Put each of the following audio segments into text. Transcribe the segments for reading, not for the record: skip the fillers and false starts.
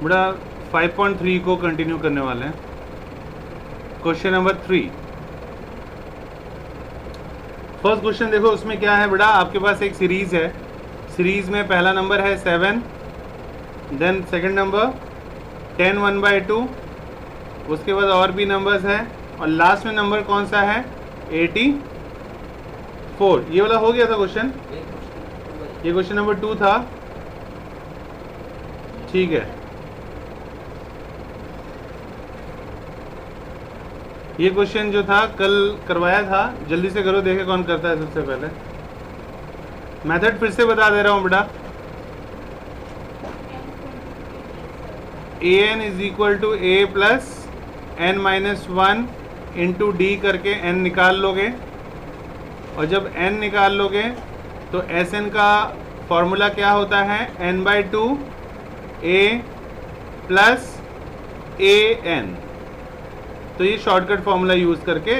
बेटा 5.3 को कंटिन्यू करने वाले हैं। क्वेश्चन नंबर 3, फर्स्ट क्वेश्चन देखो, उसमें क्या है बेटा, आपके पास एक सीरीज है, सीरीज में पहला नंबर है 7, देन सेकंड नंबर 10 1/2, उसके बाद और भी नंबर्स है, और लास्ट में नंबर कौन सा है 84। ये वाला हो गया था क्वेश्चन, ये क्वेश्चन नंबर 2 था, ठीक है। ये क्वेश्चन जो था कल करवाया था, जल्दी से करो, देखे कौन करता है सबसे पहले। मेथड फिर से बता दे रहा हूँ बेटा, an is equal to a plus n minus 1 into D करके n निकाल लोगे, और जब n निकाल लोगे तो Sn का फॉर्मूला क्या होता है, n/2 a प्लस an। तो ये शॉर्टकट फॉर्मूला यूज़ करके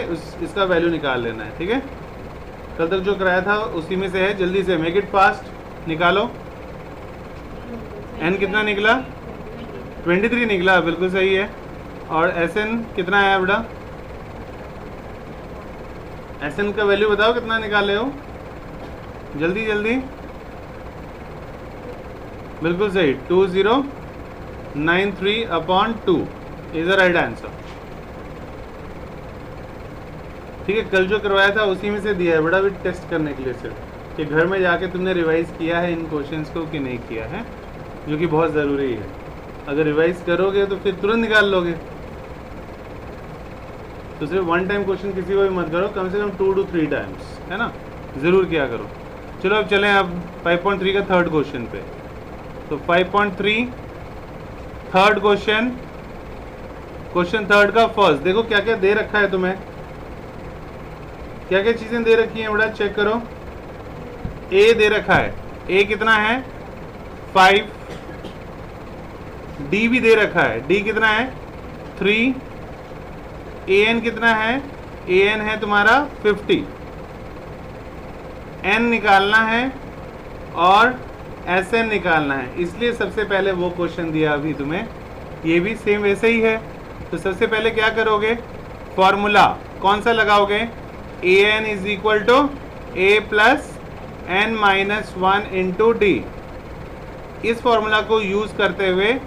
इसका वैल्यू निकाल लेना है, ठीक है। कल तक जो कराया था उसी में से है, जल्दी से मेक इट फास्ट, निकालो। n कितना निकला, 23 निकला, बिल्कुल सही है। और Sn कितना आया बेटा, Sn का वैल्यू बताओ कितना निकाले हो, जल्दी जल्दी, बिल्कुल सही, 2093/2 इज द राइट आंसर, ठीक है। कल जो करवाया था उसी में से दिया है बेटा, भी टेस्ट करने के लिए सिर्फ, कि घर में जाके तुमने रिवाइज किया है इन क्वेश्चंस को कि नहीं किया है, जो कि बहुत ज़रूरी है। अगर रिवाइज करोगे तो फिर तुरंत निकाल लोगे। तो सिर्फ 1 टाइम क्वेश्चन किसी को भी मत करो, कम से कम 2 to 3 टाइम्स, है ना, ज़रूर किया करो। चलो अब चलें अब 5.3 का थर्ड क्वेश्चन पे। तो 5.3 थर्ड क्वेश्चन, क्वेश्चन थर्ड का फर्स्ट देखो क्या क्या दे रखा है तुम्हें, क्या क्या चीज़ें दे रखी हैं बेटा, चेक करो। ए दे रखा है, ए कितना है 5, डी भी दे रखा है, डी कितना है 3, an कितना है, an है तुम्हारा 50, n निकालना है और Sn निकालना है, इसलिए सबसे पहले वो क्वेश्चन दिया अभी तुम्हें, ये भी सेम वैसे ही है। तो सबसे पहले क्या करोगे, फॉर्मूला कौन सा लगाओगे, an is equal to a plus n minus 1 into D. इस फॉर्मूला को यूज करते हुए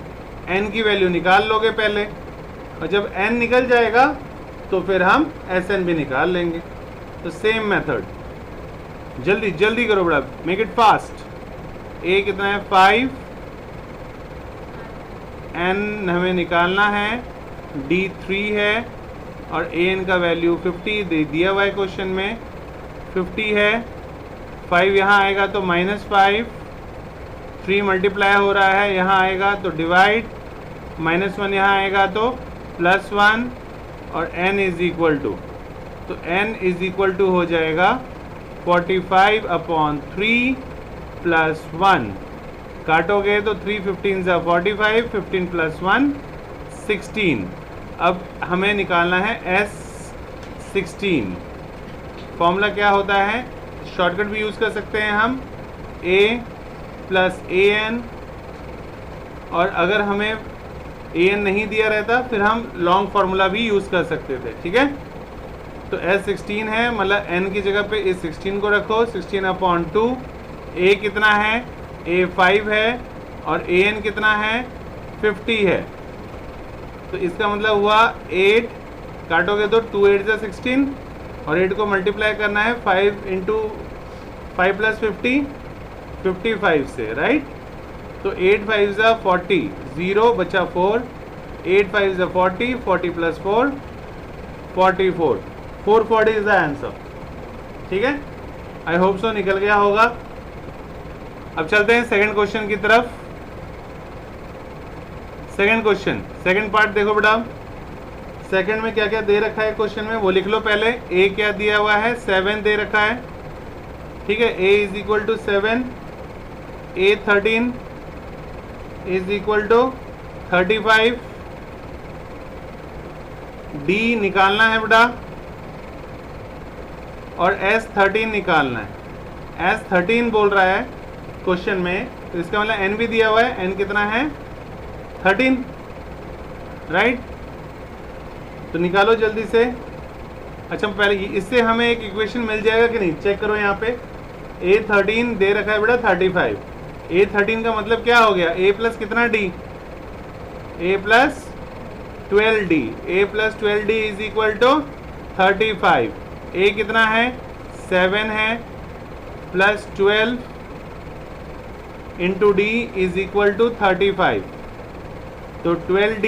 n की वैल्यू निकाल लोगे पहले, और जब n निकल जाएगा तो फिर हम Sn भी निकाल लेंगे। तो सेम मेथड, जल्दी जल्दी करो बड़ा, मेक इट फास्ट। a कितना है 5, n हमें निकालना है, d 3 है, और an का वैल्यू 50 दे दिया हुआ है क्वेश्चन में, 50 है, 5 यहाँ आएगा तो -5, 3 मल्टीप्लाई हो रहा है, यहाँ आएगा तो डिवाइड, -1 यहाँ आएगा तो +1, और n इज इक्वल टू, तो n इज इक्वल टू हो जाएगा 45/3 प्लस 1, काटोगे तो 3 15 सा 45, 15 + 1 16। अब हमें निकालना है S16। फॉर्मूला क्या होता है, शॉर्टकट भी यूज़ कर सकते हैं हम, a प्लस an, और अगर हमें an नहीं दिया रहता फिर हम लॉन्ग फार्मूला भी यूज़ कर सकते थे, ठीक है। तो S16 है, मतलब n की जगह पे इस 16 को रखो, 16/2, a कितना है, a 5 है, और an कितना है 50 है। तो इसका मतलब हुआ 8, काटोगे तो 2 8 = 16, और 8 को मल्टीप्लाई करना है 5 इंटू 5 + 50 55 से, राइट। तो 8 5 = 40, 0 बचा 4, 8 5 = 40, 40 + 4 44, 440 इज द आंसर, ठीक है। आई होप सो निकल गया होगा। अब चलते हैं सेकंड क्वेश्चन की तरफ। सेकंड क्वेश्चन, सेकंड पार्ट देखो बेटा, सेकंड में क्या क्या दे रखा है क्वेश्चन में वो लिख लो पहले। a क्या दिया हुआ है, 7 दे रखा है, ठीक है। a is equal to 7, a 13 is equal to 35, d निकालना है बेटा, और S13 निकालना है। S13 बोल रहा है क्वेश्चन में, तो इसका मतलब n भी दिया हुआ है, n कितना है 13, राइट। तो निकालो जल्दी से। अच्छा पहले इससे हमें एक इक्वेशन मिल जाएगा कि नहीं, चेक करो। यहाँ पे A13 दे रखा है बेटा 35। A13 का मतलब क्या हो गया, A प्लस कितना D, A plus 12D, A plus 12D is equal to 35। A कितना है 7 है, plus 12 into D is equal to 35। तो 12D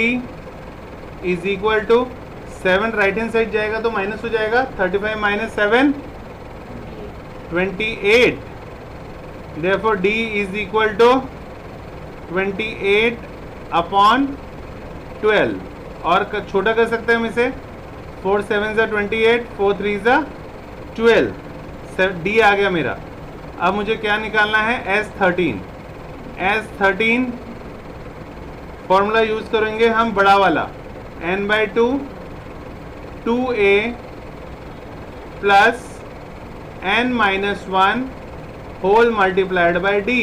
is equal to 7 right hand side जाएगा तो माइनस हो जाएगा, 35 minus 7 28। Therefore D is equal to 28 upon 12। और छोटा कर सकते हैं हम इसे, 4 7 ज़ा 28, 4 3 ज़ा 12। D आ गया मेरा। अब मुझे क्या निकालना है, S13। S13 फॉर्मूला यूज करेंगे हम बड़ा वाला, n/2 2a plus n-1 whole multiplied by d।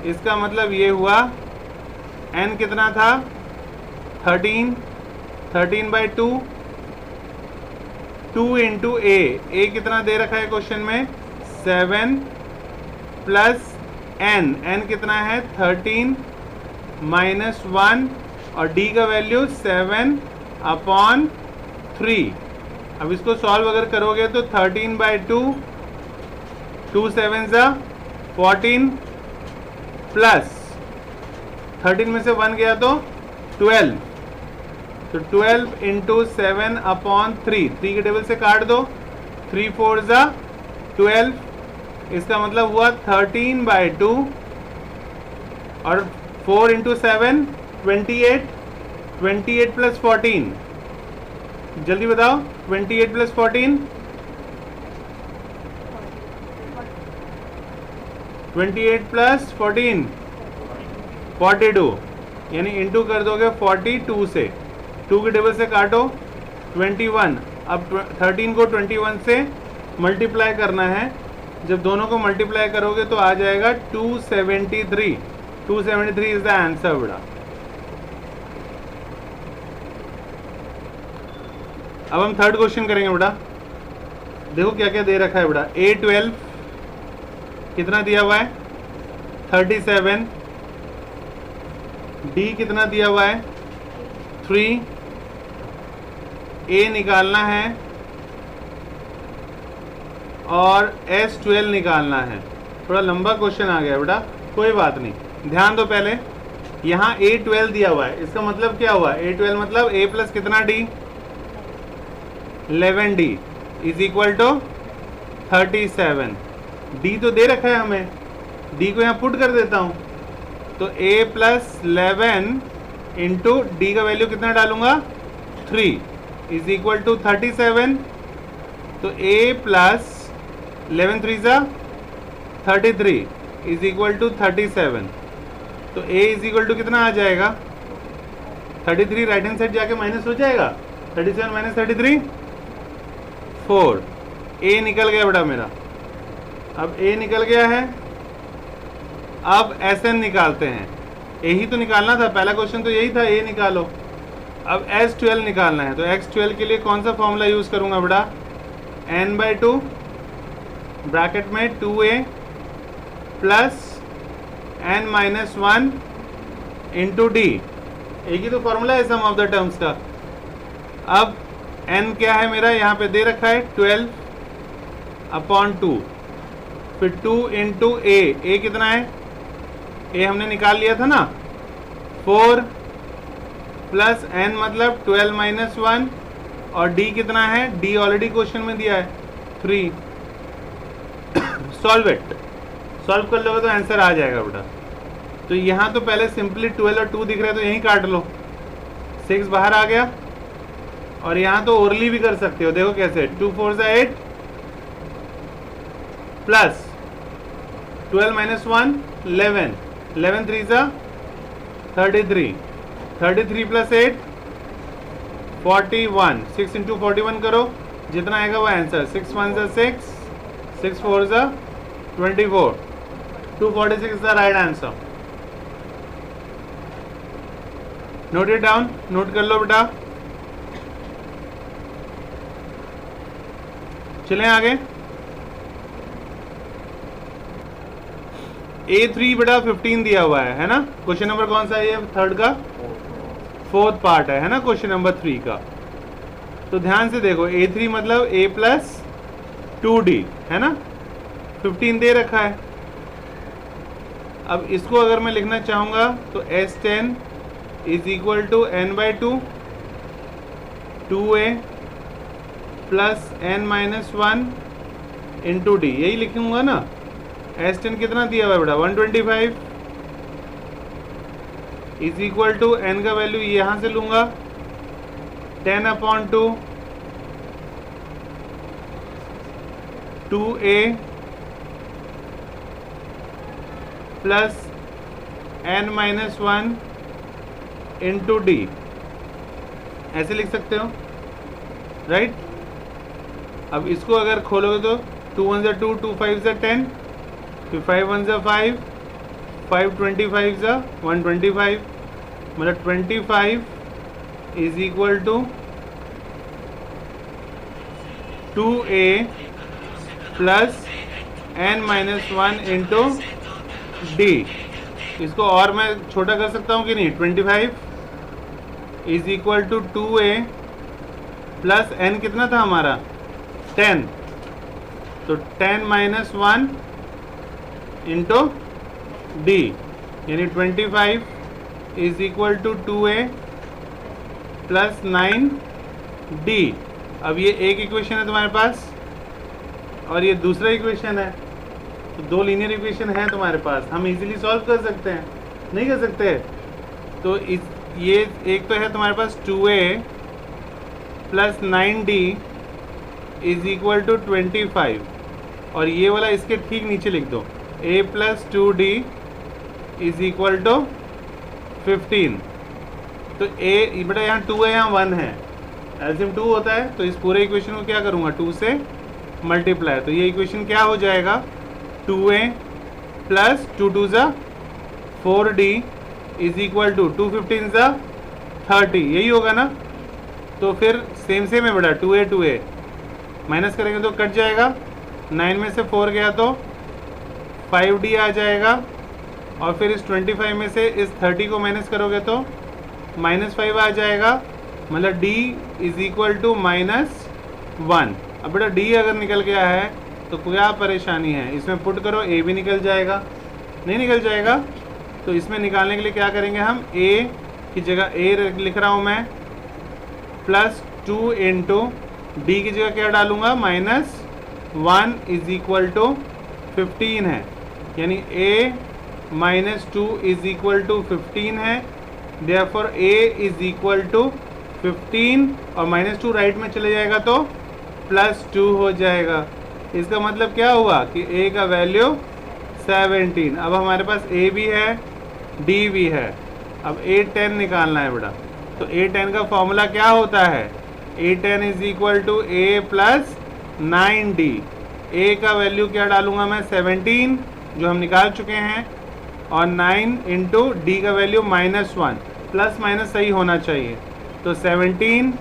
इसका मतलब ये हुआ n कितना था 13, 13/2 2 इंटू a कितना दे रखा है क्वेश्चन में 7 प्लस n कितना है 13 माइनस 1 और d का वैल्यू 7 अपॉन 3। अब इसको सॉल्व अगर करोगे तो 13/2 2 7 ज़ा 14 प्लस 13 में से 1 गया तो 12, तो 12 इंटू 7 अपॉन 3 के टेबल से काट दो, 3 4 ज़ा 12। इसका मतलब हुआ 13/2 और 4 इंटू 7 28, 28 प्लस 14, जल्दी बताओ 28 प्लस 14, 28 प्लस 14 42, यानी इंटू कर दोगे 42 से, 2 के टेबल से काटो 21। अब 13 को 21 से मल्टीप्लाई करना है, जब दोनों को मल्टीप्लाई करोगे तो आ जाएगा 273। 273 इज द आंसर बेटा। अब हम थर्ड क्वेश्चन करेंगे बेटा। देखो क्या क्या दे रखा है बेटा। A12 कितना दिया हुआ है 37, D कितना दिया हुआ है 3, A निकालना है और S12 निकालना है। थोड़ा लंबा क्वेश्चन आ गया बेटा, कोई बात नहीं, ध्यान दो। पहले यहाँ A12 दिया हुआ है, इसका मतलब क्या हुआ, A12 मतलब A प्लस कितना D 11D is equal to 37। D तो दे रखा है हमें, D को यहाँ पुट कर देता हूँ, तो A प्लस 11 इंटू D का वैल्यू कितना डालूंगा 3 इज इक्वल टू 37। तो A प्लस 11 3 ज़ा 33 इज इक्वल टू 37। तो A इज इक्वल टू कितना आ जाएगा 33, राइट हैंड साइड जाके माइनस हो जाएगा, 37 माइनस 33 4। A निकल गया बेटा मेरा। अब A निकल गया है, अब Sn निकालते हैं। A ही तो निकालना था, पहला क्वेश्चन तो यही था, A निकालो। अब S12 निकालना है, तो X12 के लिए कौन सा फॉर्मूला यूज करूंगा बेटा, n/2 ब्रैकेट में 2a plus n-1 into d। एक ही तो फॉर्मूला है सम ऑफ द टर्म्स का। अब n क्या है मेरा, यहाँ पे दे रखा है 12 अपॉन 2, फिर 2 इंटू a कितना है, a हमने निकाल लिया था ना 4 प्लस n मतलब 12 माइनस 1 और d कितना है, d ऑलरेडी क्वेश्चन में दिया है 3। सॉल्व इट, सॉल्व कर लोगे तो आंसर आ जाएगा बेटा। तो यहाँ तो पहले सिंपली 12 और 2 दिख रहा है तो यहीं काट लो, 6 बाहर आ गया। और यहाँ तो ओरली भी कर सकते हो, देखो कैसे, 2 4 ज़ा 8 प्लस 12 माइनस 1 11, 11 3 ज़ा 33, 33 प्लस 8 41, 6 इंटू 41 करो, जितना आएगा वो आंसर, 6 1 ज़ा 6, 6 4 ज़ा 24, 246 is the right answer. Note it down, note कर लो बेटा। चलें आगे। A3 बेटा 15 दिया हुआ है ना। क्वेश्चन नंबर कौन सा है ये? थर्ड का फोर्थ पार्ट है ना क्वेश्चन नंबर 3 का। तो ध्यान से देखो, A3 मतलब A प्लस 2D है ना, 15 दे रखा है। अब इसको अगर मैं लिखना चाहूँगा तो S10 is equal to n/2 2A plus n-1 into D, यही लिखूंगा ना। S10 कितना दिया हुआ है बेटा? 125 इज इक्वल टू n का वैल्यू यहाँ से लूँगा 10/2 2A plus n-1 into D, ऐसे लिख सकते हो राइट। अब इसको अगर खोलोगे तो 2 1 ज़ा 2, 2 5 ज़ा 10, फिर 5 1 ज़ा 5, 5 25 ज़ा 125, मतलब 25 is equal to 2A plus n-1 into D. इसको और मैं छोटा कर सकता हूँ कि नहीं? 25 is equal to 2A plus n कितना था हमारा? 10, तो 10-1 इंटू डी, यानी 25 is equal to 2A plus 9D। अब ये एक इक्वेशन है तुम्हारे पास और ये दूसरा इक्वेशन है, तो दो लीनियर इक्वेशन है तुम्हारे पास। हम इजीली सॉल्व कर सकते हैं, नहीं कर सकते? तो ये एक तो है तुम्हारे पास 2A plus 9D is equal to 25, और ये वाला इसके ठीक नीचे लिख दो, A plus 2D is equal to 15। तो A बेटा यहाँ 2 है, यहाँ 1 है, एलसीएम 2 होता है, तो इस पूरे इक्वेशन को क्या करूँगा? 2 से मल्टीप्लाई। तो ये इक्वेशन क्या हो जाएगा? 2A प्लस 2 2 ज़ा 4D इज इक्वल टू 2 15 ज़ा 30, यही होगा ना। तो फिर सेम सेम है बेटा, 2A माइनस करेंगे तो कट जाएगा, 9 में से 4 गया तो 5D आ जाएगा, और फिर इस 25 में से इस 30 को माइनस करोगे तो -5 आ जाएगा, मतलब D इज इक्वल टू -1। अब बेटा D अगर निकल गया है तो क्या परेशानी है? इसमें पुट करो, A भी निकल जाएगा। नहीं निकल जाएगा तो इसमें निकालने के लिए क्या करेंगे हम? A की जगह A लिख रहा हूँ मैं, प्लस 2 इंटू डी की जगह क्या डालूंगा? -1 इज इक्वल टू 15 है, यानी A -2 इज इक्वल टू 15 है। Therefore A is equal to 15, और -2 राइट में चले जाएगा तो +2 हो जाएगा। इसका मतलब क्या हुआ कि A का वैल्यू 17। अब हमारे पास A भी है, D भी है। अब A10 निकालना है बेटा, तो A10 का फॉर्मूला क्या होता है? A10 is equal to A plus 9D। A का वैल्यू क्या डालूंगा मैं? 17 जो हम निकाल चुके हैं, और 9 इंटू डी का वैल्यू -1, प्लस माइनस सही होना चाहिए। तो 17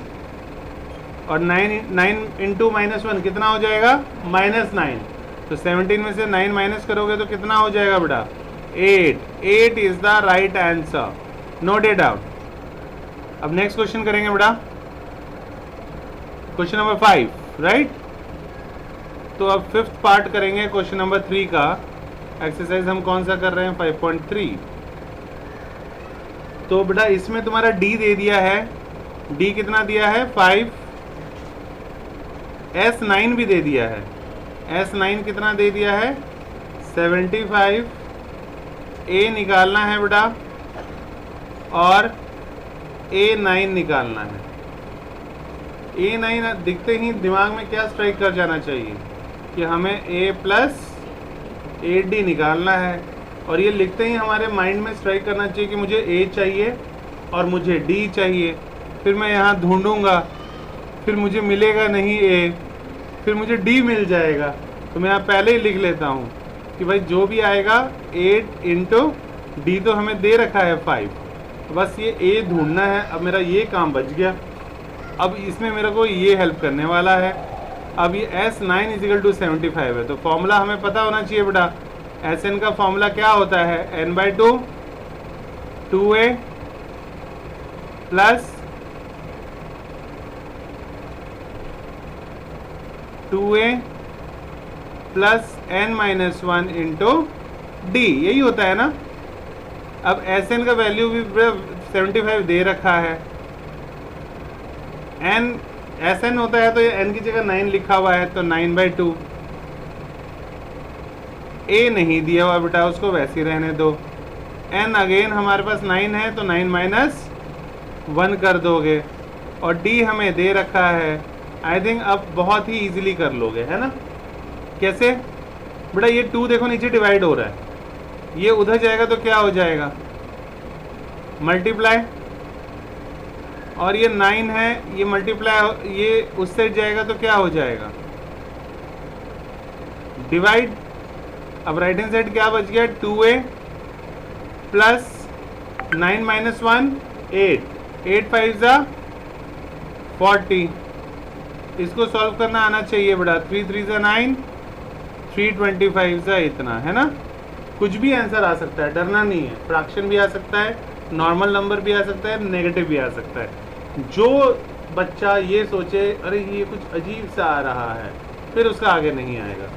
और 9 इंटू -1 कितना हो जाएगा? -9। तो 17 में से 9 माइनस करोगे तो कितना हो जाएगा बेटा? 8 is the right answer. Note it out. अब नेक्स्ट क्वेश्चन करेंगे बेटा, क्वेश्चन नंबर 5 राइट। तो अब फिफ्थ पार्ट करेंगे क्वेश्चन नंबर 3 का। एक्सरसाइज हम कौन सा कर रहे हैं? 5.3। तो बेटा इसमें तुम्हारा डी दे दिया है, डी कितना दिया है? 5। S9 भी दे दिया है, S9 कितना दे दिया है? 75। A निकालना है बेटा, और A9 निकालना है। A9 दिखते ही दिमाग में क्या स्ट्राइक कर जाना चाहिए कि हमें A प्लस 8D निकालना है, और ये लिखते ही हमारे माइंड में स्ट्राइक करना चाहिए कि मुझे A चाहिए और मुझे D चाहिए। फिर मैं यहाँ ढूंढूंगा, फिर मुझे मिलेगा नहीं A, फिर मुझे D मिल जाएगा। तो मैं यहाँ पहले ही लिख लेता हूँ कि भाई जो भी आएगा 8 इंटू डी, तो हमें दे रखा है 5, बस ये ए ढूंढना है। अब मेरा ये काम बच गया। अब इसमें मेरे को ये हेल्प करने वाला है। अब ये S9 इजिकल टू 75 है, तो फॉर्मूला हमें पता होना चाहिए बेटा। Sn का फॉर्मूला क्या होता है? n/2 2a plus 2a plus n-1 into D, यही होता है ना। अब Sn का वैल्यू भी 75 दे रखा है। n Sn होता है तो ये n की जगह 9 लिखा हुआ है, तो 9/2। a नहीं दिया हुआ बेटा, उसको वैसे ही रहने दो। n अगेन हमारे पास 9 है, तो 9 - 1 कर दोगे। और d हमें दे रखा है। आई थिंक अब बहुत ही इजीली कर लोगे, है ना। कैसे बेटा? ये 2 देखो नीचे डिवाइड हो रहा है, ये उधर जाएगा तो क्या हो जाएगा? मल्टीप्लाई। और ये 9 है, ये मल्टीप्लाई, ये उस साइड जाएगा तो क्या हो जाएगा? डिवाइड। अब राइट हैंड साइड क्या बच गया? 2a plus 9 - 1 8, 8 5 40। इसको सॉल्व करना आना चाहिए बेटा। 3 3 9, 325 इतना, है ना। कुछ भी आंसर आ सकता है, डरना नहीं है। फ्रैक्शन भी आ सकता है, नॉर्मल नंबर भी आ सकता है, नेगेटिव भी आ सकता है। जो बच्चा ये सोचे अरे ये कुछ अजीब सा आ रहा है, फिर उसका आगे नहीं आएगा।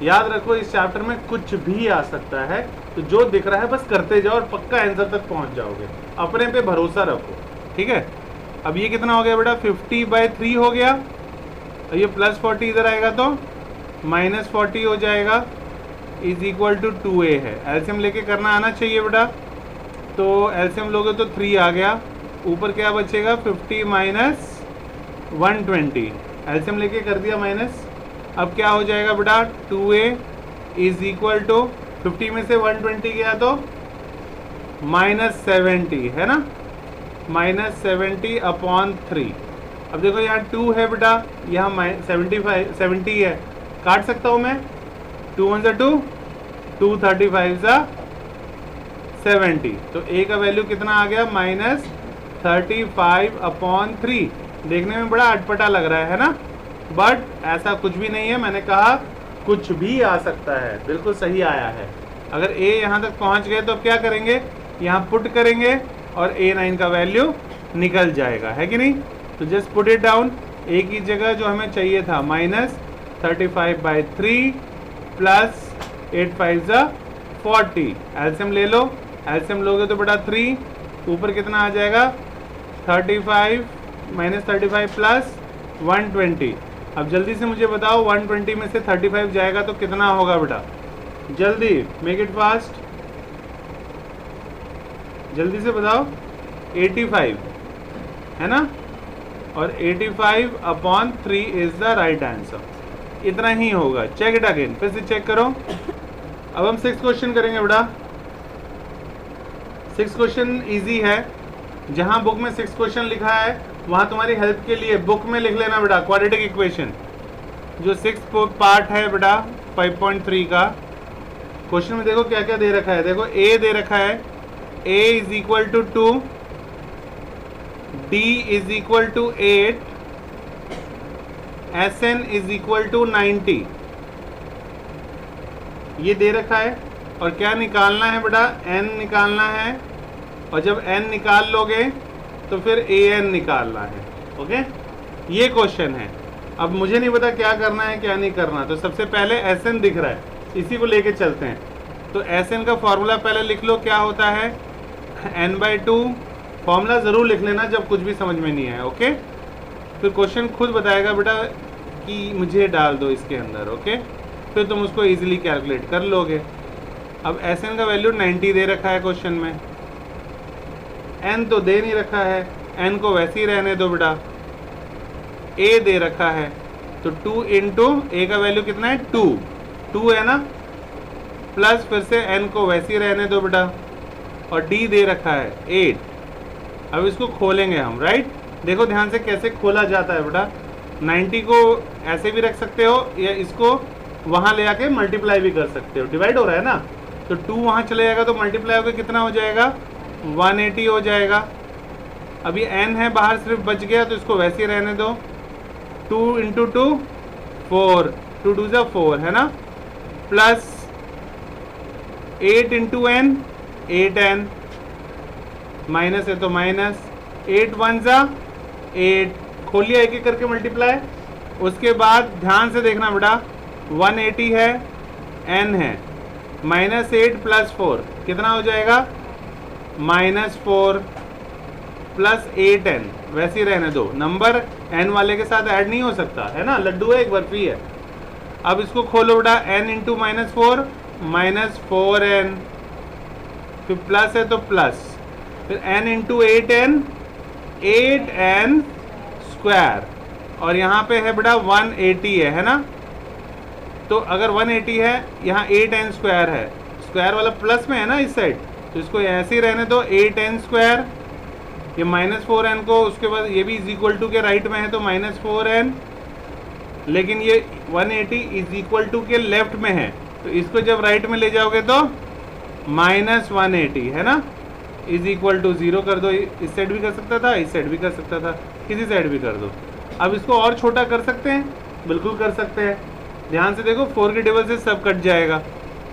याद रखो इस चैप्टर में कुछ भी आ सकता है, तो जो दिख रहा है बस करते जाओ और पक्का आंसर तक पहुंच जाओगे। अपने पे भरोसा रखो, ठीक है। अब ये कितना हो गया बेटा? 50/3 हो गया। ये प्लस 40 इधर आएगा तो -40 हो जाएगा, इज इक्वल टू 2a है। एलसीएम लेके करना आना चाहिए बेटा। तो एलसीएम लोगे तो 3 आ गया। ऊपर क्या बचेगा? 50 - 120। एलसीएम लेके कर दिया माइनस। अब क्या हो जाएगा बेटा? 2a इज इक्वल टू 50 में से 120 गया तो -70, है ना। -70/3। अब देखो यहाँ 2 है बेटा, यहाँ 70 है, काट सकता हूँ मैं। 2 1 2, 2 35 70। तो a का वैल्यू कितना आ गया? -35/3। देखने में बड़ा अटपटा लग रहा है ना, बट ऐसा कुछ भी नहीं है। मैंने कहा कुछ भी आ सकता है, बिल्कुल सही आया है। अगर a यहाँ तक पहुँच गए तो क्या करेंगे? यहाँ पुट करेंगे और a9 का वैल्यू निकल जाएगा, है कि नहीं। तो just put it down. a की जगह जो हमें चाहिए था -35/3 प्लस 8 5 40। एलसीएम ले लो। एलसीएम लोगे तो बेटा 3, ऊपर कितना आ जाएगा? 35 -35 प्लस 120। अब जल्दी से मुझे बताओ 120 में से 35 जाएगा तो कितना होगा बेटा? जल्दी, मेक इट फास्ट, जल्दी से बताओ। 85, है ना। और 85/3 इज द राइट आंसर। इतना ही होगा। चेक इट अगेन, फिर से चेक करो। अब हम 6 क्वेश्चन करेंगे बेटा। 6 क्वेश्चन इजी है। जहां बुक में 6 क्वेश्चन लिखा है वहां तुम्हारी हेल्प के लिए बुक में लिख लेना बेटा क्वाड्रेटिक इक्वेशन। जो 6th पार्ट है बेटा 5.3 का। क्वेश्चन में देखो क्या क्या दे रखा है। देखो a दे रखा है, a is equal to 2, d is equal to 8, Sn is equal to 90। ये दे रखा है। और क्या निकालना है बेटा? n निकालना है। और जब n निकाल लोगे तो फिर an निकालना है। ओके, ये क्वेश्चन है। अब मुझे नहीं पता क्या करना है क्या नहीं करना। तो सबसे पहले Sn दिख रहा है, इसी को लेके चलते हैं। तो Sn का फॉर्मूला पहले लिख लो, क्या होता है? n/2। फॉर्मूला ज़रूर लिख लेना जब कुछ भी समझ में नहीं आए, ओके। फिर क्वेश्चन खुद बताएगा बेटा कि मुझे डाल दो इसके अंदर, ओके। फिर तुम उसको इजीली कैलकुलेट कर लोगे। अब Sn का वैल्यू 90 दे रखा है क्वेश्चन में। n तो दे नहीं रखा है, n को वैसे ही रहने दो बेटा। a दे रखा है, तो 2 इंटू a का वैल्यू कितना है? 2 है ना। प्लस फिर से n को वैसे ही रहने दो बेटा। और d दे रखा है 8। अब इसको खोलेंगे हम, राइट। देखो ध्यान से कैसे खोला जाता है बेटा। 90 को ऐसे भी रख सकते हो या इसको वहाँ ले आके मल्टीप्लाई भी कर सकते हो। डिवाइड हो रहा है ना, तो 2 वहाँ चले जाएगा तो मल्टीप्लाई होकर कितना हो जाएगा? 180 हो जाएगा। अभी n है बाहर सिर्फ बच गया तो इसको वैसे ही रहने दो। 2 इंटू 2 4, 2 2 ज़ा 4 है ना, plus 8 into n 8n, minus है तो माइनस 8 1 ज़ा 8, खोलिए एक एक करके मल्टीप्लाई। उसके बाद ध्यान से देखना बेटा, 180 है, n है, माइनस 8 प्लस 4 कितना हो जाएगा, -4 प्लस 8n, वैसे ही रहने दो। नंबर n वाले के साथ ऐड नहीं हो सकता है ना, लड्डू है एक बर्फी है। अब इसको खोलो बेटा, n इंटू -4 -4n, फिर प्लस है तो प्लस, फिर n into 8n 8n square, और यहाँ पे है बेटा 180 है ना, तो अगर 180 है यहाँ 8n स्क्वायर है, स्क्वायर वाला प्लस में है ना इस साइड, तो इसको ऐसे ही रहने दो 8n स्क्वायर, ये -4n को उसके बाद ये भी इज इक्वल टू के राइट में है तो -4n, लेकिन ये 180 इज इक्वल टू के लेफ्ट में है, तो इसको जब राइट में ले जाओगे तो -180 है ना, इज इक्वल टू 0 कर दो। इस साइड भी कर सकता था, इस साइड भी कर सकता था, किसी साइड भी कर दो। अब इसको और छोटा कर सकते हैं, बिल्कुल कर सकते हैं। ध्यान से देखो, 4 के टेबल से सब कट जाएगा।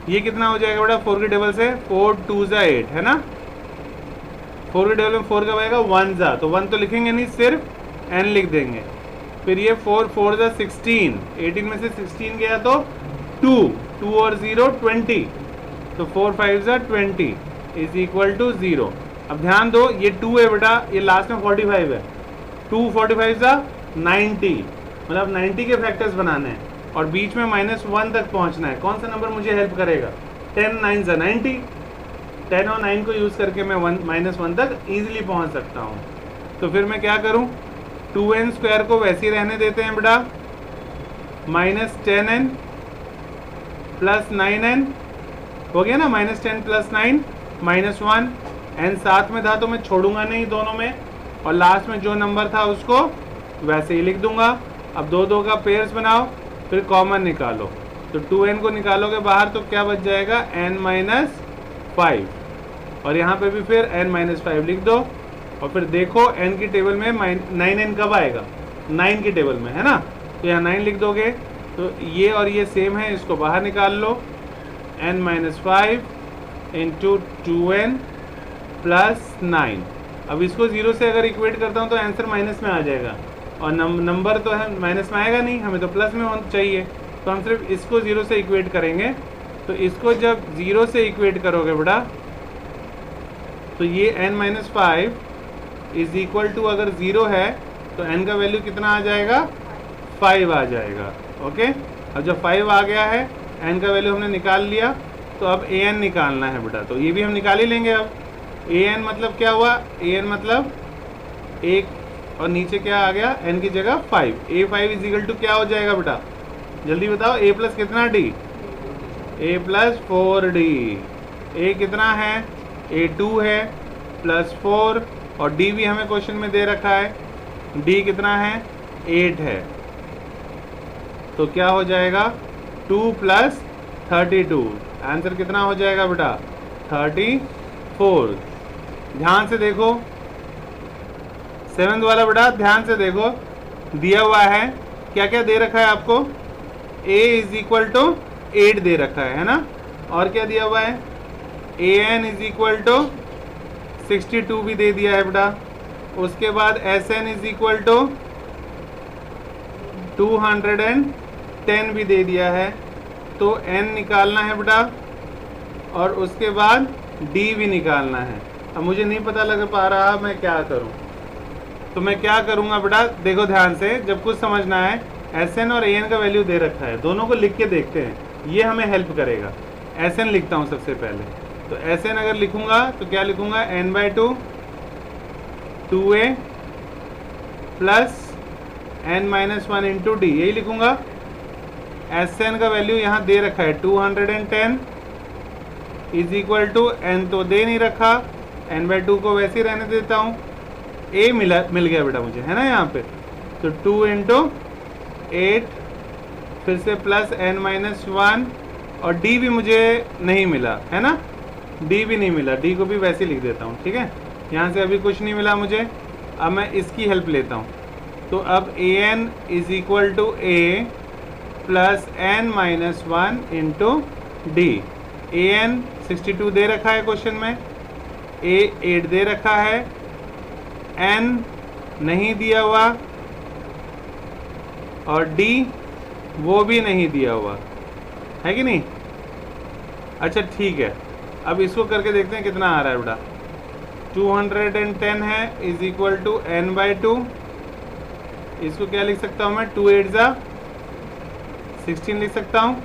ये कितना हो जाएगा बेटा, 4 के टेबल से 4 2 ज़ा 8 है ना, 4 के टेबल में 4 कब आएगा, 1 ज़ा, तो 1 तो लिखेंगे नहीं, सिर्फ n लिख देंगे। फिर ये 4 4 ज़ा 16, 18 में से 16 गया तो 2 2 और 0 20, तो 4 5 ज़ा 20 इज इक्वल टू 0। अब ध्यान दो, ये 2 है बेटा, ये लास्ट में 45 है, 2 45 ज़ा 90, मतलब 90 के फैक्टर्स बनाने हैं और बीच में -1 तक पहुंचना है। कौन सा नंबर मुझे हेल्प करेगा, 10 9 ज़ा 90, 10 और 9 को यूज़ करके मैं -1 तक ईजिली पहुंच सकता हूं। तो फिर मैं क्या करूं, 2n स्क्वायर को वैसे ही रहने देते हैं बेटा, -10n प्लस 9n हो गया ना, -10 प्लस 9 -1, n साथ में था तो मैं छोड़ूंगा नहीं दोनों में, और लास्ट में जो नंबर था उसको वैसे ही लिख दूंगा। अब 2 2 का पेयर्स बनाओ, फिर कॉमन निकालो, तो 2n को निकालोगे बाहर तो क्या बच जाएगा, n-5, और यहाँ पे भी फिर n-5 लिख दो, और फिर देखो n की टेबल में 9n कब आएगा, 9 की टेबल में है ना, तो यहाँ 9 लिख दोगे, तो ये और ये सेम है, इसको बाहर निकाल लो, n-5 इंटू 2n प्लस 9। अब इसको 0 से अगर इक्वेट करता हूँ तो आंसर माइनस में आ जाएगा, और नंबर तो है माइनस में आएगा नहीं, हमें तो प्लस में होना चाहिए, तो हम सिर्फ इसको 0 से इक्वेट करेंगे। तो इसको जब 0 से इक्वेट करोगे बेटा, तो ये n-5 इज इक्वल टू, अगर 0 है तो n का वैल्यू कितना आ जाएगा, 5 आ जाएगा। ओके, अब जब 5 आ गया है, n का वैल्यू हमने निकाल लिया, तो अब an निकालना है बेटा, तो ये भी हम निकाल ही लेंगे। अब an मतलब क्या हुआ, an मतलब 1 और नीचे क्या आ गया, n की जगह 5, a5 इज इक्वल टू क्या हो जाएगा बेटा, जल्दी बताओ, a प्लस कितना d, a plus 4d, a कितना है, a2 है प्लस 4, और d भी हमें क्वेश्चन में दे रखा है, d कितना है, 8 है, तो क्या हो जाएगा, 2 प्लस 32, आंसर कितना हो जाएगा बेटा, 34। ध्यान से देखो 7th वाला बेटा, ध्यान से देखो, दिया हुआ है क्या क्या दे रखा है आपको, a इज इक्वल टू 8 दे रखा है ना, और क्या दिया हुआ है, an इज इक्वल टू 62 भी दे दिया है बेटा, उसके बाद sn इज इक्वल टू 210 भी दे दिया है, तो n निकालना है बेटा, और उसके बाद d भी निकालना है। अब मुझे नहीं पता लग पा रहा मैं क्या करूं, तो मैं क्या करूंगा बेटा, देखो ध्यान से, जब कुछ समझना है, Sn और An का वैल्यू दे रखा है, दोनों को लिख के देखते हैं, ये हमें हेल्प करेगा। Sn लिखता हूं सबसे पहले, तो Sn अगर लिखूंगा तो क्या लिखूंगा, n/2 2a plus n-1 into D, यही लिखूंगा। Sn का वैल्यू यहाँ दे रखा है 210 इज इक्वल टू, n तो दे नहीं रखा, n/2 को वैसे ही रहने देता हूँ, a मिल गया बेटा मुझे, है ना यहाँ पे, तो 2 इंटू 8, फिर से प्लस n-1, और d भी मुझे नहीं मिला है ना, डी भी नहीं मिला, डी को भी वैसे ही लिख देता हूँ, ठीक है। यहाँ से अभी कुछ नहीं मिला मुझे, अब मैं इसकी हेल्प लेता हूँ। तो अब A N is equal to A plus N minus one into D. A N 62 दे रखा है क्वेश्चन में, ए 8 दे रखा है, एन नहीं दिया हुआ, और डी वो भी नहीं दिया हुआ है कि नहीं। अच्छा ठीक है, अब इसको करके देखते हैं कितना आ रहा है बेटा। 210 है is equal to N by 2। इसको क्या लिख सकता हूँ मैं, 2 8 जा 16 लिख सकता हूँ,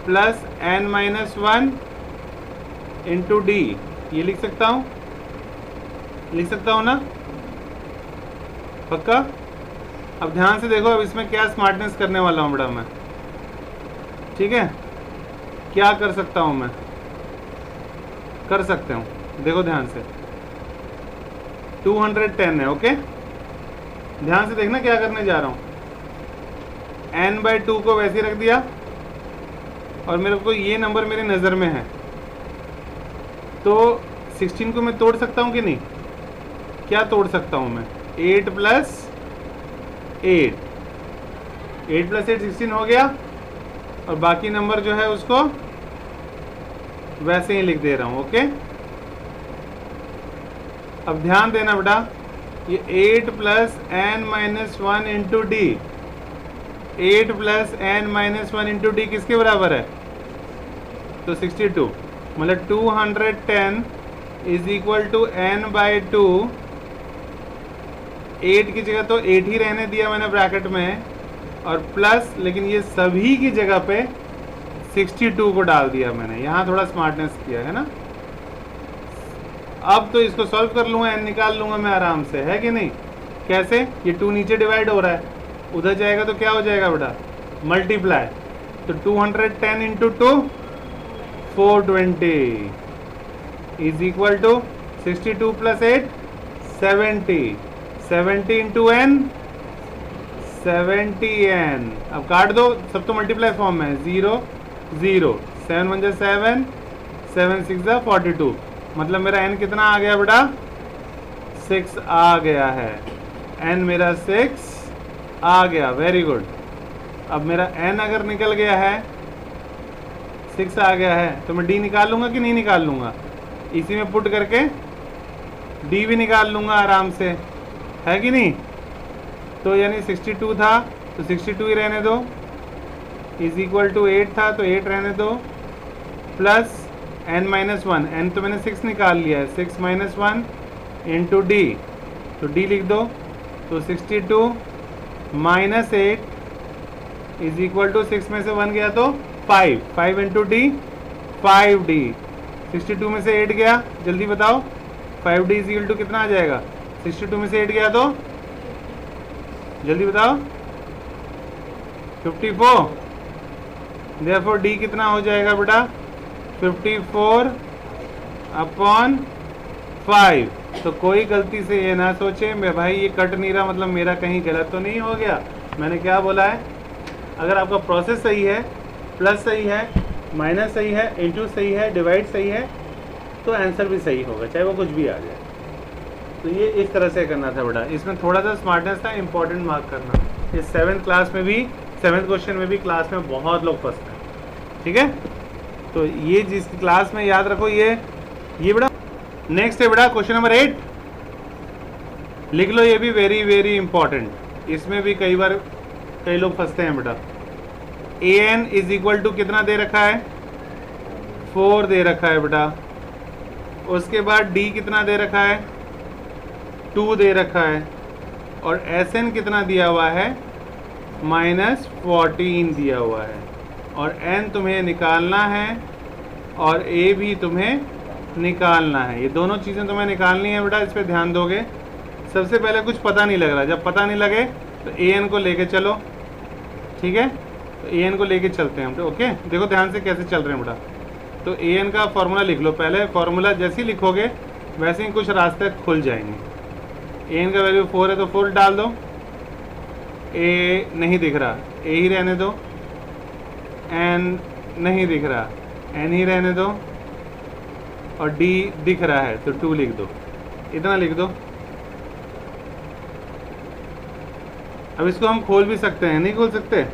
plus N minus one into D, ये लिख सकता हूँ, लिख सकता हूँ ना, पक्का। अब ध्यान से देखो, अब इसमें क्या स्मार्टनेस करने वाला हूँ बेटा मैं, ठीक है। क्या कर सकता हूँ मैं, कर सकते हूँ, देखो ध्यान से। 210 है, ओके। ध्यान से देखना क्या करने जा रहा हूँ। n बाई 2 को वैसे ही रख दिया, और मेरे को ये नंबर मेरे नज़र में है, तो 16 को मैं तोड़ सकता हूँ कि नहीं। क्या तोड़ सकता हूँ मैं, 8 प्लस 8, 8 प्लस 8 16 हो गया, और बाकी नंबर जो है उसको वैसे ही लिख दे रहा हूँ, ओके। अब ध्यान देना बेटा, ये 8 plus N minus one into D, 8 plus N minus one into D किसके बराबर है, तो 62, मतलब 210 is equal to N by 2। 8 की जगह तो 8 ही रहने दिया मैंने ब्रैकेट में, और प्लस, लेकिन ये सभी की जगह पे 62 को डाल दिया मैंने, यहाँ थोड़ा स्मार्टनेस किया है ना। अब तो इसको सॉल्व कर लूँगा, एन निकाल लूँगा मैं आराम से, है कि नहीं। कैसे, ये 2 नीचे डिवाइड हो रहा है, उधर जाएगा तो क्या हो जाएगा बेटा, मल्टीप्लाई। तो 210 into 2 420 is equal to 62 plus 8 70, 70 into N 70 N. अब काट दो, सब तो मल्टीप्लाई फॉर्म में है, 0 0, 7 1 7, 7 6 42, मतलब मेरा n कितना आ गया बेटा, 6 आ गया है, n मेरा 6 आ गया, वेरी गुड। अब मेरा n अगर निकल गया है, 6 आ गया है, तो मैं d निकाल लूँगा कि नहीं निकाल लूँगा, इसी में पुट करके d भी निकाल लूँगा आराम से, है कि नहीं। तो यानी 62 था तो 62 ही रहने दो, इज इक्वल टू 8 था तो 8 रहने दो, plus n minus one, N तो मैंने 6 निकाल लिया है, 6 माइनस वन इंटू डी, तो d लिख दो, तो 62 माइनस 8 इज इक्वल टू 6 में से 1 गया तो 5, 5 इंटू डी 5d, 62 में से 8 गया, जल्दी बताओ 5d इज इक्वल टू कितना आ जाएगा, 62 में से 8 गया तो जल्दी बताओ 54, देयरफॉर d कितना हो जाएगा बेटा, 54 अपॉन 5। तो कोई गलती से ये ना सोचे मैं भाई ये कट नहीं रहा, मतलब मेरा कहीं गलत तो नहीं हो गया। मैंने क्या बोला है, अगर आपका प्रोसेस सही है, प्लस सही है, माइनस सही है, इंटू सही है, डिवाइड सही है, तो आंसर भी सही होगा, चाहे वो कुछ भी आ जाए। तो ये इस तरह से करना था बेटा, इसमें थोड़ा सा स्मार्टनेस था, इंपॉर्टेंट मार्क करना। ये 7th क्लास में भी, 7th क्वेश्चन में भी क्लास में बहुत लोग फंसते हैं, ठीक है। तो ये जिस क्लास में याद रखो, ये बेटा नेक्स्ट है बेटा क्वेश्चन नंबर 8, लिख लो, ये भी वेरी वेरी इंपॉर्टेंट। इसमें भी कई बार कई लोग फंसते हैं बेटा। ए एन इज इक्वल टू कितना दे रखा है, 4 दे रखा है बेटा। उसके बाद डी कितना दे रखा है, 2 दे रखा है, और एस एन कितना दिया हुआ है, -14 दिया हुआ है, और n तुम्हें निकालना है और a भी तुम्हें निकालना है। ये दोनों चीज़ें तुम्हें निकालनी है बेटा, इस पर ध्यान दोगे। सबसे पहले कुछ पता नहीं लग रहा, जब पता नहीं लगे तो an को लेके चलो, ठीक है। तो an को लेके चलते हैं हम, तो ओके। देखो ध्यान से कैसे चल रहे हैं बेटा। तो an का फॉर्मूला लिख लो पहले, फॉर्मूला जैसे ही लिखोगे वैसे ही कुछ रास्ते खुल जाएंगे। an का वैल्यू 4 है तो 4 डाल दो, a नहीं दिख रहा, a ही रहने दो, n नहीं दिख रहा, n ही रहने दो, और d दिख रहा है तो 2 लिख दो, इतना लिख दो। अब इसको हम खोल भी सकते हैं, नहीं खोल सकते?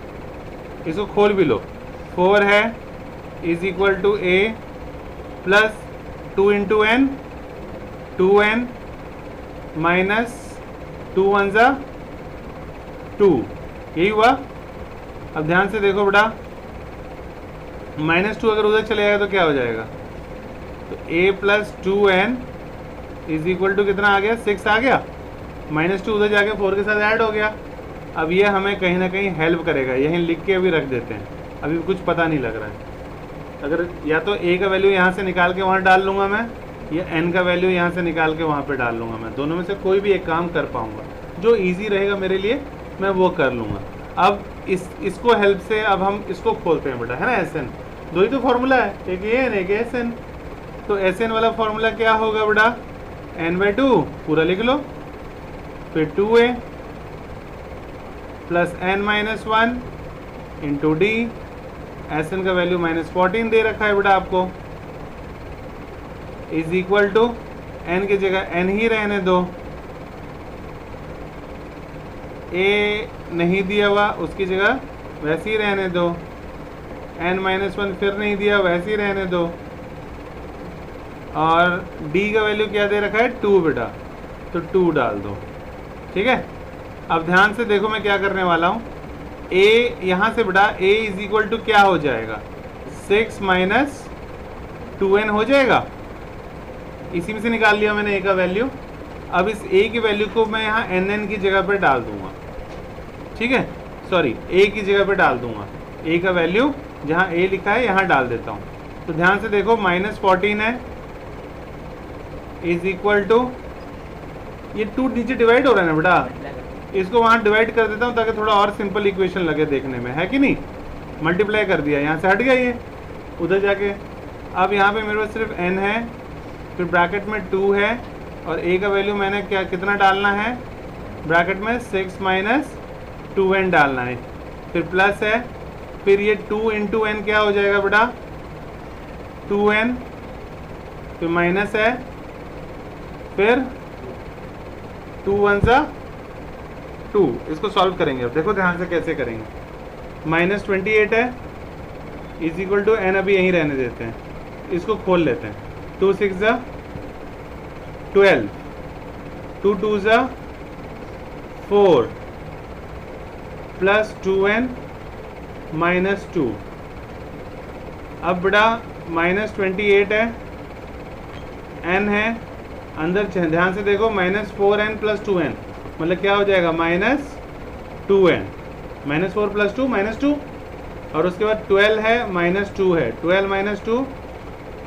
इसको खोल भी लो। 4 है is equal to a plus 2 into N, 2n minus 2 1 ज़ा 2, यही हुआ। अब ध्यान से देखो बेटा, -2 अगर उधर चले जाएगा तो क्या हो जाएगा? तो a plus 2n is equal to कितना आ गया? 6 आ गया। -2 उधर जाके 4 के साथ ऐड हो गया। अब ये हमें कहीं ना कहीं हेल्प करेगा, यहीं लिख के अभी रख देते हैं, अभी कुछ पता नहीं लग रहा है। अगर या तो a का वैल्यू यहाँ से निकाल के वहाँ डाल लूँगा मैं, या n का वैल्यू यहाँ से निकाल के वहाँ पे डाल लूँगा मैं, दोनों में से कोई भी एक काम कर पाऊँगा, जो ईजी रहेगा मेरे लिए मैं वो कर लूँगा। अब इसको हेल्प से अब हम इसको खोलते हैं बेटा, है ना। Sn दो ही तो फॉर्मूला है, एक ये n एक Sn। तो Sn वाला फॉर्मूला क्या होगा बेटा? n/2 पूरा लिख लो, फिर 2a plus n-1 into D. Sn का वैल्यू -14 दे रखा है बेटा आपको, इज इक्वल टू n की जगह n ही रहने दो, a नहीं दिया हुआ उसकी जगह वैसे ही रहने दो, n-1 फिर नहीं दिया वैसे ही रहने दो, और d का वैल्यू क्या दे रखा है? 2 बेटा, तो 2 डाल दो, ठीक है। अब ध्यान से देखो मैं क्या करने वाला हूँ। a यहाँ से बेटा a इज इक्वल टू क्या हो जाएगा? 6 माइनस 2n हो जाएगा, इसी में से निकाल लिया मैंने a का वैल्यू। अब इस a की वैल्यू को मैं यहाँ nn की जगह पर डाल दूंगा, ठीक है, सॉरी a की जगह पे डाल दूंगा, a का वैल्यू जहाँ a लिखा है यहाँ डाल देता हूँ। तो ध्यान से देखो -14 है इज इक्वल टू, ये 2 नीचे डिवाइड हो रहा है ना बेटा, इसको वहाँ डिवाइड कर देता हूँ ताकि थोड़ा और सिंपल इक्वेशन लगे देखने में, है कि नहीं। मल्टीप्लाई कर दिया, यहाँ से हट गया ये उधर जाके। अब यहाँ पे मेरे पास सिर्फ n है, फिर ब्रैकेट में 2 है, और a का वैल्यू मैंने क्या कितना डालना है? ब्रैकेट में 6 माइनस 2n डालना है, फिर प्लस है, फिर ये 2 इंटू n क्या हो जाएगा बेटा? 2n, फिर माइनस है, फिर 2 1 ज़ा 2। इसको सॉल्व करेंगे, अब देखो ध्यान से कैसे करेंगे। -28 है इज इक्वल टू n, अभी यहीं रहने देते हैं, इसको खोल लेते हैं। 2 6 ज़ा 12, 2 2 ज़ा 4 प्लस 2n माइनस 2। अब बेटा -28 है, n है अंदर, ध्यान से देखो, -4n प्लस 2n मतलब क्या हो जाएगा? -2n, -4 प्लस 2 -2, और उसके बाद 12 है -2 है, 12 माइनस 2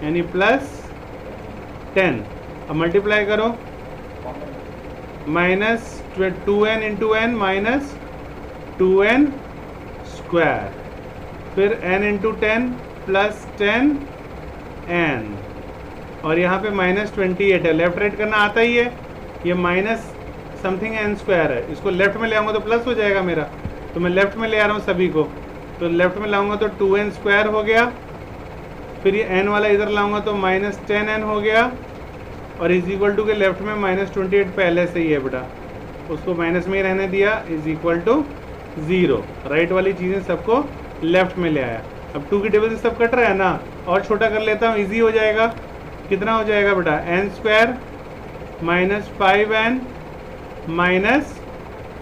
यानी +10। अब मल्टीप्लाई करो, -2n into n minus 2n square, फिर n इंटू 10 प्लस 10n, और यहाँ पे -28 है। लेफ्ट राइट करना आता ही है, ये माइनस समथिंग n स्क्वायर है, इसको लेफ्ट में ले आऊँगा तो प्लस हो जाएगा मेरा, तो मैं लेफ्ट में ले आ रहा हूँ सभी को, तो लेफ्ट में लाऊंगा तो 2n स्क्वायर हो गया, फिर ये n वाला इधर लाऊंगा तो -10n हो गया, और इज इक्वल टू के लेफ्ट में -28 पहले से ही है बेटा, उसको माइनस में ही रहने दिया, इज इक्वल टू 0। राइट वाली चीज़ें सबको लेफ्ट में ले आया। अब 2 की टेबल से सब कट रहा है ना, और छोटा कर लेता हूँ, इजी हो जाएगा। कितना हो जाएगा बेटा? n square minus 5n minus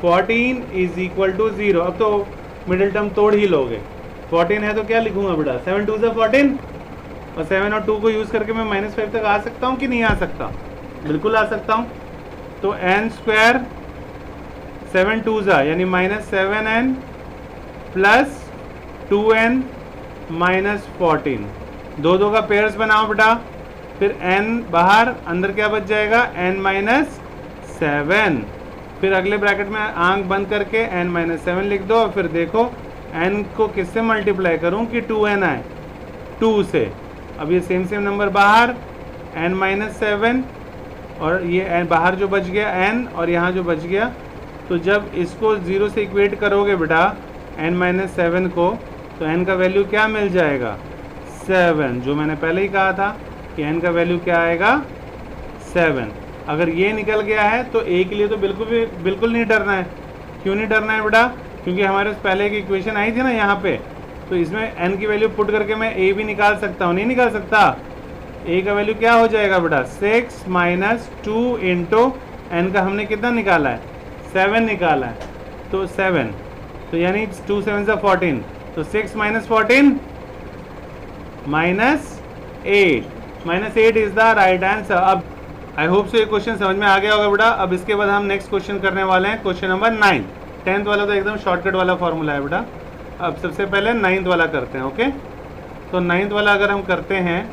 14 is equal to 0। अब तो मिडिल टर्म तोड़ ही लोगे, 14 है तो क्या लिखूंगा बेटा? 7 2 ज़ा 14, और 7 और 2 को यूज़ करके मैं -5 तक आ सकता हूँ कि नहीं आ सकता? बिल्कुल आ सकता हूँ। तो n स्क्वायर 7 2 ज़ा यानी -7n प्लस 2n माइनस 14, 2 2 का पेयर्स बनाओ बेटा, फिर n बाहर, अंदर क्या बच जाएगा? n माइनस 7, फिर अगले ब्रैकेट में आंख बंद करके n माइनस 7 लिख दो, और फिर देखो n को किससे मल्टीप्लाई करूं कि 2n आए? 2 से। अब ये सेम नंबर बाहर, n माइनस 7, और ये n बाहर जो बच गया n, और यहाँ जो बच गया, तो जब इसको 0 से इक्वेट करोगे बेटा n माइनस 7 को, तो n का वैल्यू क्या मिल जाएगा? 7, जो मैंने पहले ही कहा था कि n का वैल्यू क्या आएगा 7। अगर ये निकल गया है तो a के लिए तो बिल्कुल नहीं डरना है। क्यों नहीं डरना है बेटा? क्योंकि हमारे पहले एक इक्वेशन आई थी ना यहाँ पे, तो इसमें n की वैल्यू पुट करके मैं a भी निकाल सकता हूँ, नहीं निकाल सकता? a का वैल्यू क्या हो जाएगा बेटा? 6 माइनस 2 इंटू n का हमने कितना निकाला है? 7 निकाला है, तो 7, तो यानी 2 7 से 14, तो 6 minus 14 minus 8 is the right answer. अब आई होप सो ये क्वेश्चन समझ में आ गया होगा बेटा। अब इसके बाद हम नेक्स्ट क्वेश्चन करने वाले हैं, क्वेश्चन नंबर 9। 10th वाला तो एकदम शॉर्टकट वाला फॉर्मूला है बेटा। अब सबसे पहले 9th वाला करते हैं। ओके, तो 9th वाला अगर हम करते हैं,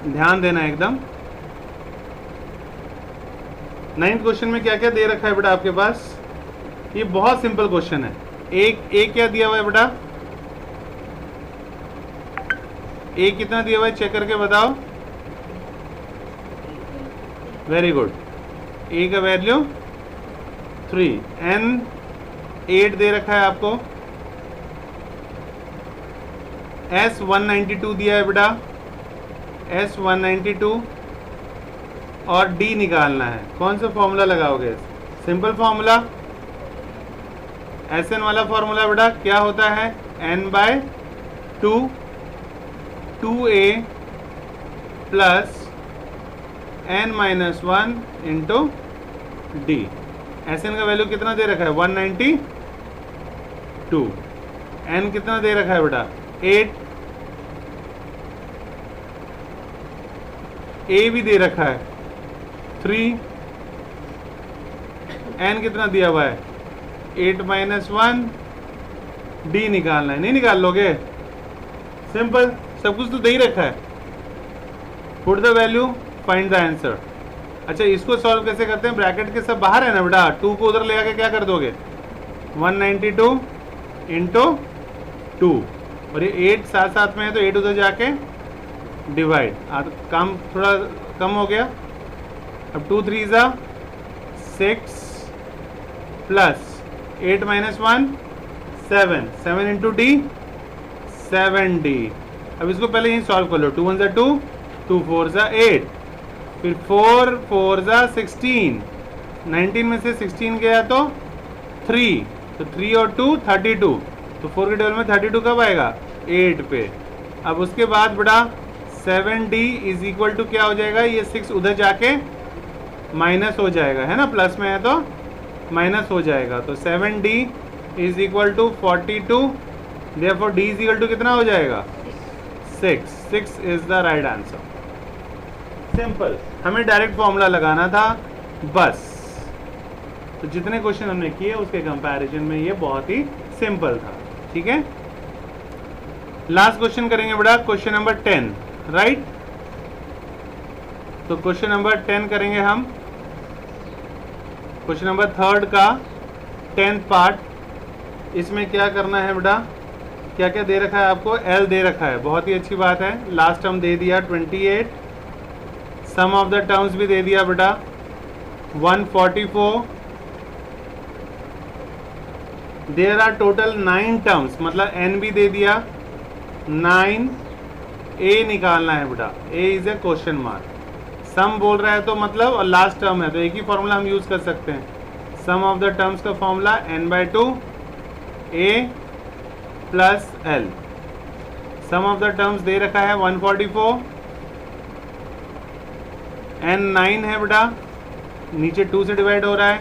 ध्यान देना एकदम। 9th क्वेश्चन में क्या क्या दे रखा है बेटा आपके पास? ये बहुत सिंपल क्वेश्चन है। एक क्या दिया हुआ है बेटा? ए कितना दिया हुआ है, चेक करके बताओ। वेरी गुड, ए का वैल्यू 3, n 8 दे रखा है आपको। s 192 दिया है बेटा, s 192, और d निकालना है। कौन सा फॉर्मूला लगाओगे? सिंपल फॉर्मूला, एस एन वाला फॉर्मूला बेटा। क्या होता है? n/2 2a plus n-1 into D. S N का वैल्यू कितना दे रखा है? 192। n कितना दे रखा है बेटा? 8। a भी दे रखा है 3। n कितना दिया हुआ है? 8-1। d निकालना है, नहीं निकाल लोगे? सिंपल, सब कुछ तो दे ही रखा है। Put the value, find the answer. अच्छा, इसको सॉल्व कैसे करते हैं? ब्रैकेट के सब बाहर है ना बेटा, 2 को उधर ले आके क्या कर दोगे? 192 इंटू 2, और ये 8 साथ साथ में है तो 8 उधर जाके डिवाइड। काम थोड़ा कम हो गया। अब 2 3 ज़ा 6 प्लस 8-1 7, 7 इंटू डी 7d। अब इसको पहले यही सॉल्व कर लो। 2 1 ज़ा 2, 2 4 ज़ा 8, फिर 4 4 ज़ा 16, 19 में से 16 गया तो 3, तो 3 और 2 32, तो 4 के टेबल में 32 कब आएगा? 8 पे। अब उसके बाद बेटा 7d इज इक्वल टू क्या हो जाएगा? ये 6 उधर जाके माइनस हो जाएगा, है ना, प्लस में है तो माइनस हो जाएगा, तो 7d is equal to 42। Therefore d is equal to कितना हो जाएगा? 6 is the right answer. Simple, हमें डायरेक्ट फॉर्मूला लगाना था बस। तो जितने क्वेश्चन हमने किए उसके कंपैरिजन में ये बहुत ही सिंपल था। ठीक है, लास्ट क्वेश्चन करेंगे बेटा, क्वेश्चन नंबर 10, राइट? तो क्वेश्चन नंबर 10 करेंगे हम, क्वेश्चन नंबर 3 का 10th पार्ट। इसमें क्या करना है बेटा? क्या क्या दे रखा है आपको? L दे रखा है, बहुत ही अच्छी बात है। लास्ट टर्म दे दिया 28, सम ऑफ द टर्म्स भी दे दिया बेटा 144। देयर आर टोटल 9 टर्म्स, मतलब n भी दे दिया 9। a निकालना है बेटा, a is a question mark. Sum बोल रहा है तो मतलब, और लास्ट टर्म है तो एक ही फॉर्मूला हम यूज कर सकते हैं। सम ऑफ द टर्म्स का formula n/2 a plus l। Sum of the terms दे रखा है 144, n 9 है बेटा, नीचे 2 से डिवाइड हो रहा है,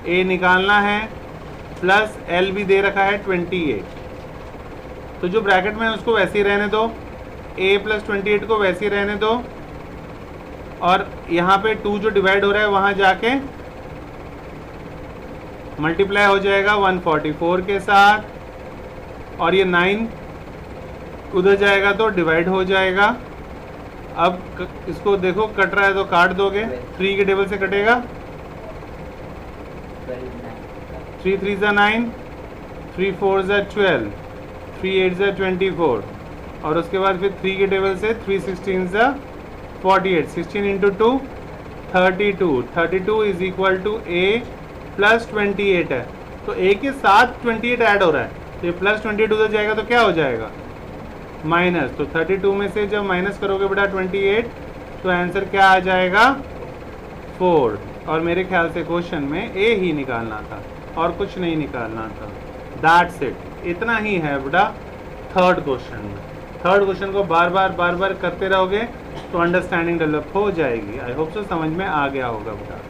a निकालना है, प्लस l भी दे रखा है 28। तो जो ब्रैकेट में है उसको वैसे ही रहने दो, a प्लस 28 को वैसे ही रहने दो, और यहाँ पे 2 जो डिवाइड हो रहा है वहाँ जाके मल्टीप्लाई हो जाएगा 144 के साथ, और ये 9 उधर जाएगा तो डिवाइड हो जाएगा। अब इसको देखो, कट रहा है तो काट दोगे, 3 के टेबल से कटेगा, 3 3 ज़ा 9, 3 4 ज़ा 12, 3 8 ज़ा 24, और उसके बाद फिर 3 के टेबल से 3 16 ज़ा 48, 16 into 2 32, 32 is equal to a plus 28 है, तो a के साथ 28 ऐड हो रहा है, तो ये प्लस 28 उधर जाएगा तो क्या हो जाएगा? माइनस, तो 32 में से जब माइनस करोगे बेटा 28, तो आंसर क्या आ जाएगा 4। और मेरे ख्याल से क्वेश्चन में ए ही निकालना था और कुछ नहीं निकालना था। दैट्स इट, इतना ही है बेटा थर्ड क्वेश्चन में। थर्ड क्वेश्चन को बार बार करते रहोगे तो अंडरस्टैंडिंग डेवलप हो जाएगी। आई होप सो समझ में आ गया होगा बेटा।